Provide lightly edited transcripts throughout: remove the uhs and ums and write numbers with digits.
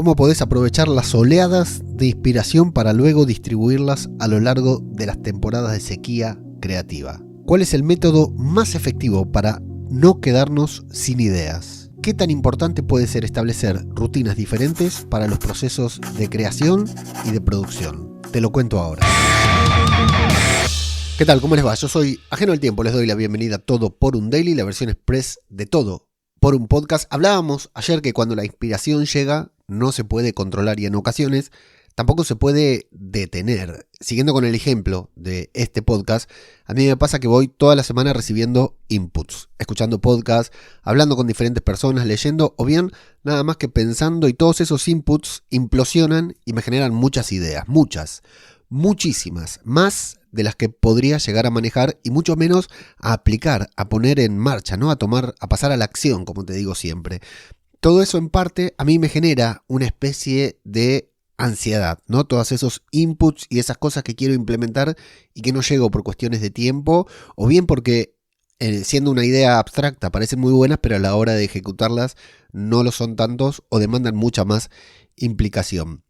cómo podés aprovechar las oleadas de inspiración para luego distribuirlas a lo largo de las temporadas de sequía creativa. ¿Cuál es el método más efectivo para no quedarnos sin ideas? ¿Qué tan importante puede ser establecer rutinas diferentes para los procesos de creación y de producción? Te lo cuento ahora. ¿Qué tal? ¿Cómo les va? Yo soy Ajeno al Tiempo, les doy la bienvenida a Todo por un Daily, la versión express de Todo por un Podcast. Hablábamos ayer que cuando la inspiración llega no se puede controlar y en ocasiones tampoco se puede detener. Siguiendo con el ejemplo de este podcast, a mí me pasa que voy toda la semana recibiendo inputs, escuchando podcasts, hablando con diferentes personas, leyendo o bien nada más que pensando, y todos esos inputs implosionan y me generan muchas ideas, muchísimas, más de las que podría llegar a manejar y mucho menos a aplicar, a poner en marcha, ¿no? A pasar a la acción, como te digo siempre. Todo eso en parte a mí me genera una especie de ansiedad, ¿no? Todos esos inputs y esas cosas que quiero implementar y que no llego por cuestiones de tiempo, o bien porque siendo una idea abstracta parecen muy buenas, pero a la hora de ejecutarlas no lo son tantos o demandan mucha más implicación.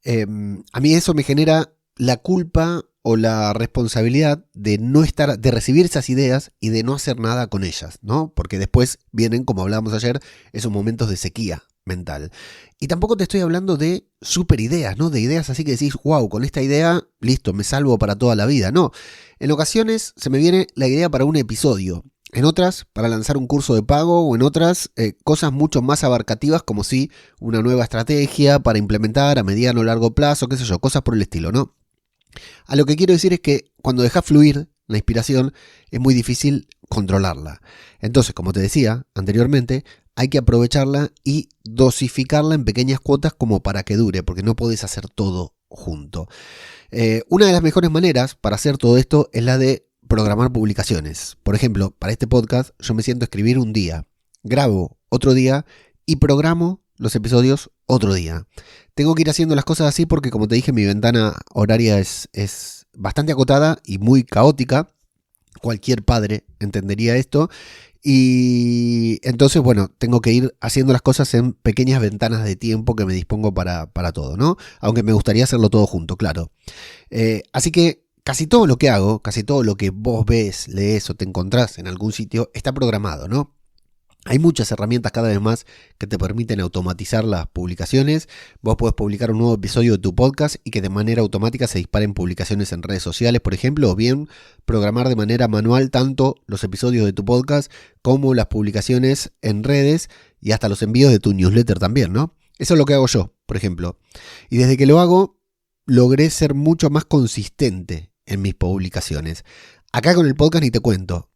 A mí eso me genera la culpa o la responsabilidad de de recibir esas ideas y de no hacer nada con ellas, ¿no? Porque después vienen, como hablábamos ayer, esos momentos de sequía mental. Y tampoco te estoy hablando de super ideas, ¿no? De ideas así que decís, wow, con esta idea, listo, me salvo para toda la vida. No, en ocasiones se me viene la idea para un episodio. En otras, para lanzar un curso de pago, o en otras, cosas mucho más abarcativas, como si una nueva estrategia para implementar a mediano o largo plazo, qué sé yo, cosas por el estilo, ¿no? A lo que quiero decir es que cuando dejas fluir la inspiración es muy difícil controlarla. Entonces, como te decía anteriormente, hay que aprovecharla y dosificarla en pequeñas cuotas como para que dure, porque no podés hacer todo junto. Una de las mejores maneras para hacer todo esto es la de programar publicaciones. Por ejemplo, para este podcast yo me siento a escribir un día, grabo otro día y programo los episodios otro día. Tengo que ir haciendo las cosas así porque, como te dije, mi ventana horaria es bastante acotada y muy caótica. Cualquier padre entendería esto. Y entonces, bueno, tengo que ir haciendo las cosas en pequeñas ventanas de tiempo que me dispongo para todo, ¿no? Aunque me gustaría hacerlo todo junto, claro. Así que casi todo lo que hago, casi todo lo que vos ves, lees o te encontrás en algún sitio está programado, ¿no? Hay muchas herramientas cada vez más que te permiten automatizar las publicaciones. Vos podés publicar un nuevo episodio de tu podcast y que de manera automática se disparen publicaciones en redes sociales, por ejemplo, o bien programar de manera manual tanto los episodios de tu podcast como las publicaciones en redes y hasta los envíos de tu newsletter también, ¿no? Eso es lo que hago yo, por ejemplo. Y desde que lo hago, logré ser mucho más consistente en mis publicaciones. Acá con el podcast ni te cuento.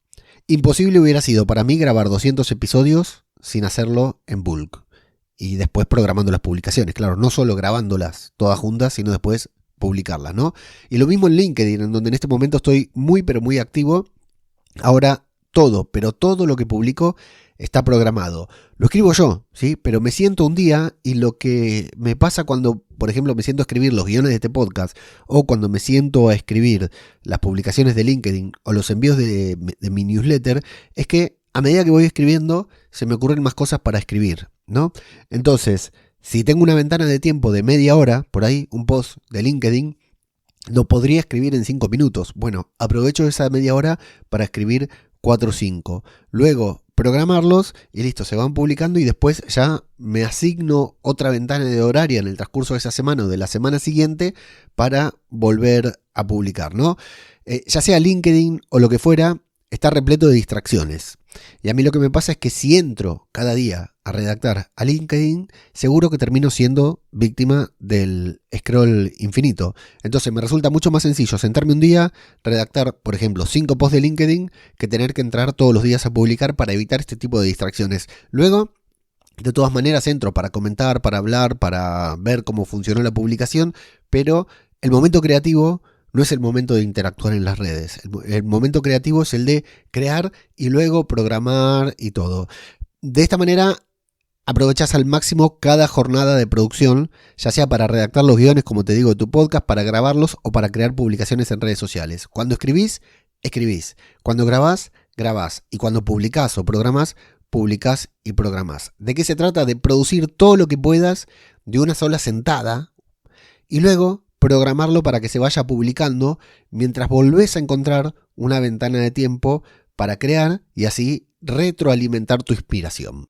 Imposible hubiera sido para mí grabar 200 episodios sin hacerlo en bulk. Y después programando las publicaciones. Claro, no solo grabándolas todas juntas, sino después publicarlas, ¿no? Y lo mismo en LinkedIn, en donde en este momento estoy muy, pero muy activo. Ahora pero todo lo que publico está programado. Lo escribo yo, ¿sí? Pero me siento un día y lo que me pasa cuando, por ejemplo, me siento a escribir los guiones de este podcast o cuando me siento a escribir las publicaciones de LinkedIn o los envíos de mi newsletter es que a medida que voy escribiendo se me ocurren más cosas para escribir, ¿no? Entonces, si tengo una ventana de tiempo de media hora, por ahí, un post de LinkedIn, lo podría escribir en 5 minutos. Bueno, aprovecho esa media hora para escribir 4 o 5. Luego programarlos y listo, se van publicando y después ya me asigno otra ventana de horaria en el transcurso de esa semana o de la semana siguiente para volver a publicar, ¿no? Ya sea LinkedIn o lo que fuera, está repleto de distracciones. Y a mí lo que me pasa es que si entro cada día a redactar a LinkedIn, seguro que termino siendo víctima del scroll infinito. Entonces me resulta mucho más sencillo sentarme un día, redactar, por ejemplo, 5 posts de LinkedIn, que tener que entrar todos los días a publicar para evitar este tipo de distracciones. Luego, de todas maneras, entro para comentar, para hablar, para ver cómo funcionó la publicación, pero el momento creativo no es el momento de interactuar en las redes. El momento creativo es el de crear y luego programar y todo. De esta manera aprovechás al máximo cada jornada de producción, ya sea para redactar los guiones, como te digo, de tu podcast, para grabarlos o para crear publicaciones en redes sociales. Cuando escribís. Cuando grabás. Y cuando publicás o programás, publicás y programás. ¿De qué se trata? De producir todo lo que puedas de una sola sentada y luego programarlo para que se vaya publicando mientras volvés a encontrar una ventana de tiempo para crear y así retroalimentar tu inspiración.